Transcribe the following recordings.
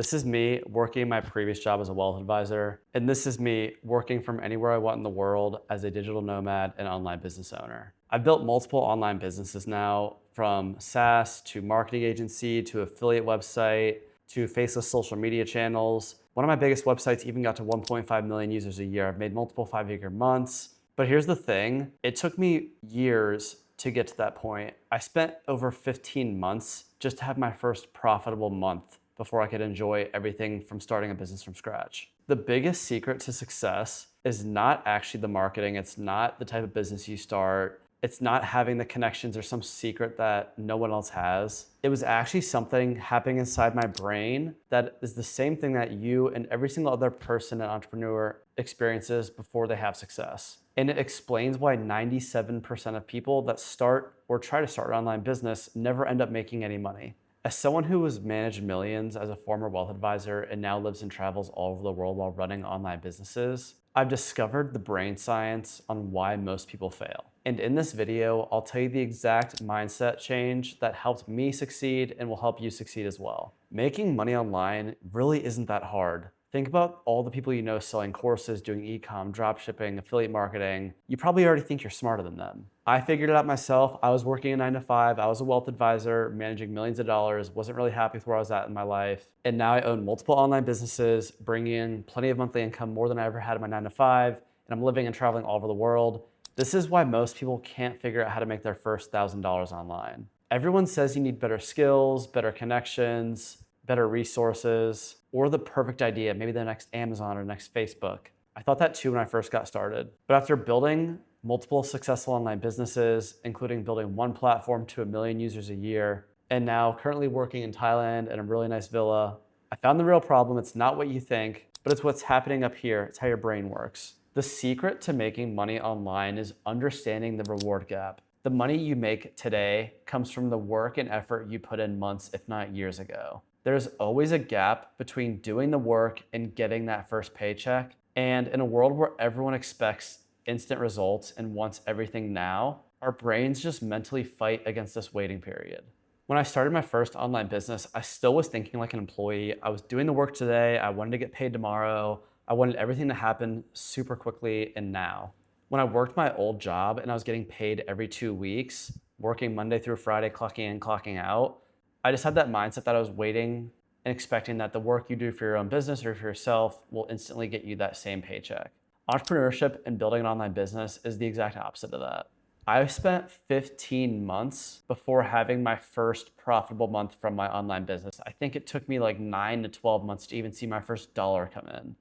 This is me working my previous job as a wealth advisor, and this is me working from anywhere I want in the world as a digital nomad and online business owner. I've built multiple online businesses now, from SaaS to marketing agency to affiliate website to faceless social media channels. One of my biggest websites even got to 1.5 million users a year. I've made multiple 5-figure months. But here's the thing, it took me years to get to that point. I spent over 15 months just to have my first profitable month before I could enjoy everything from starting a business from scratch. The biggest secret to success is not actually the marketing. It's not the type of business you start. It's not having the connections or some secret that no one else has. It was actually something happening inside my brain that is the same thing that you and every single other person and entrepreneur experiences before they have success. And it explains why 97% of people that start or try to start an online business never end up making any money. As someone who has managed millions as a former wealth advisor and now lives and travels all over the world while running online businesses, I've discovered the brain science on why most people fail. And in this video, I'll tell you the exact mindset change that helped me succeed and will help you succeed as well. Making money online really isn't that hard. Think about all the people you know selling courses, doing e-com, dropshipping, affiliate marketing. You probably already think you're smarter than them. I figured it out myself. I was working a 9-to-5. I was a wealth advisor, managing millions of dollars, wasn't really happy with where I was at in my life. And now I own multiple online businesses, bringing in plenty of monthly income, more than I ever had in my 9-to-5, and I'm living and traveling all over the world. This is why most people can't figure out how to make their first $1,000 online. Everyone says you need better skills, better connections, better resources, or the perfect idea, maybe the next Amazon or next Facebook. I thought that too when I first got started. But after building multiple successful online businesses, including building one platform to 1 million users a year, and now currently working in Thailand in a really nice villa, I found the real problem. It's not what you think, but it's what's happening up here. It's how your brain works. The secret to making money online is understanding the reward gap. The money you make today comes from the work and effort you put in months, if not years ago. There's always a gap between doing the work and getting that first paycheck. And in a world where everyone expects instant results and wants everything now, our brains just mentally fight against this waiting period. When I started my first online business, I still was thinking like an employee. I was doing the work today. I wanted to get paid tomorrow. I wanted everything to happen super quickly and now. When I worked my old job and I was getting paid every 2 weeks, working Monday through Friday, clocking in, clocking out, I just had that mindset that I was waiting and expecting that the work you do for your own business or for yourself will instantly get you that same paycheck. Entrepreneurship and building an online business is the exact opposite of that. I spent 15 months before having my first profitable month from my online business. I think it took me like 9 to 12 months to even see my first dollar come in.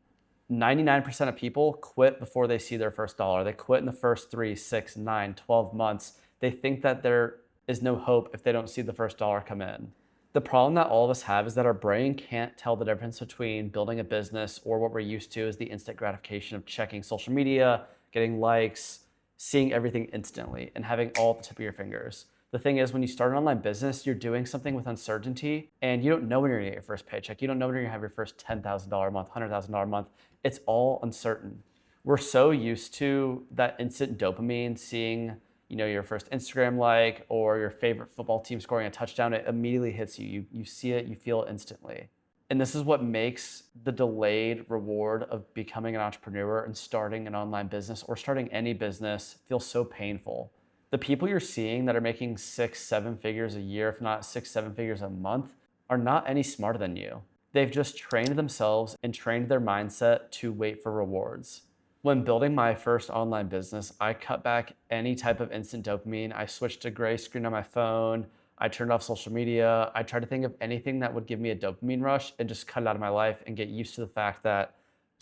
99% of people quit before they see their first dollar. They quit in the first 3, 6, 9, 12 months. They think that there is no hope if they don't see the first dollar come in. The problem that all of us have is that our brain can't tell the difference between building a business or what we're used to is the instant gratification of checking social media, getting likes, seeing everything instantly, and having all at the tip of your fingers. The thing is, when you start an online business, you're doing something with uncertainty and you don't know when you're gonna get your first paycheck. You don't know when you're gonna have your first $10,000 a month, $100,000 a month. It's all uncertain. We're so used to that instant dopamine, seeing your first Instagram like or your favorite football team scoring a touchdown, it immediately hits you. You see it, you feel it instantly. And this is what makes the delayed reward of becoming an entrepreneur and starting an online business or starting any business feel so painful. The people you're seeing that are making 6-7 figures a year, if not 6-7 figures a month, are not any smarter than you. They've just trained themselves and trained their mindset to wait for rewards. When building my first online business, I cut back any type of instant dopamine. I switched to gray screen on my phone. I turned off social media. I tried to think of anything that would give me a dopamine rush and just cut it out of my life and get used to the fact that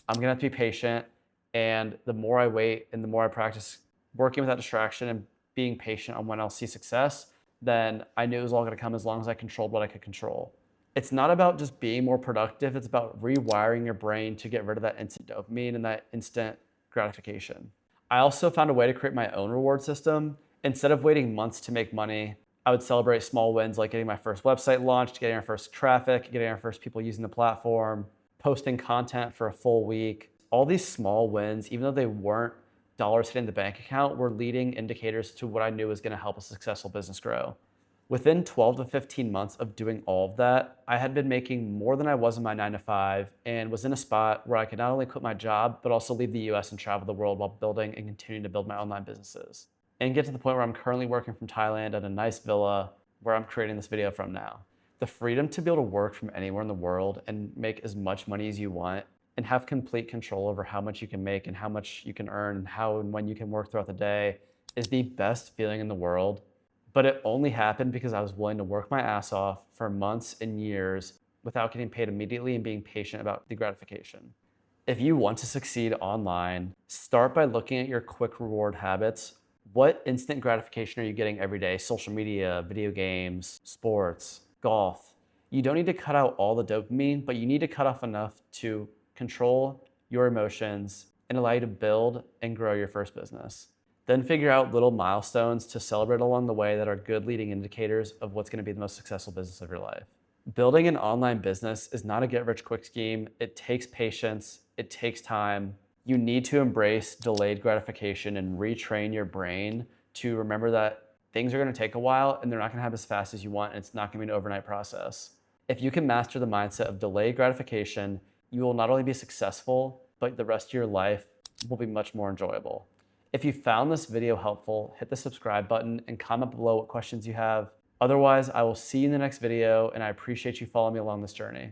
I'm gonna have to be patient. And the more I wait and the more I practice working with that distraction and being patient on when I'll see success, then I knew it was all gonna come as long as I controlled what I could control. It's not about just being more productive. It's about rewiring your brain to get rid of that instant dopamine and that instant gratification. I also found a way to create my own reward system. Instead of waiting months to make money, I would celebrate small wins like getting my first website launched, getting our first traffic, getting our first people using the platform, posting content for a full week. All these small wins, even though they weren't dollars hitting the bank account, were leading indicators to what I knew was going to help a successful business grow. Within 12 to 15 months of doing all of that, I had been making more than I was in my 9 to 5 and was in a spot where I could not only quit my job, but also leave the US and travel the world while building and continuing to build my online businesses. And get to the point where I'm currently working from Thailand at a nice villa where I'm creating this video from now. The freedom to be able to work from anywhere in the world and make as much money as you want and have complete control over how much you can make and how much you can earn and how and when you can work throughout the day is the best feeling in the world. But it only happened because I was willing to work my ass off for months and years without getting paid immediately and being patient about the gratification. If you want to succeed online, start by looking at your quick reward habits. What instant gratification are you getting every day? Social media, video games, sports, golf. You don't need to cut out all the dopamine, but you need to cut off enough to control your emotions and allow you to build and grow your first business. Then figure out little milestones to celebrate along the way that are good leading indicators of what's going to be the most successful business of your life. Building an online business is not a get-rich-quick scheme. It takes patience. It takes time. You need to embrace delayed gratification and retrain your brain to remember that things are going to take a while and they're not going to happen as fast as you want, and it's not going to be an overnight process. If you can master the mindset of delayed gratification, you will not only be successful, but the rest of your life will be much more enjoyable. If you found this video helpful, hit the subscribe button and comment below what questions you have. Otherwise, I will see you in the next video, and I appreciate you following me along this journey.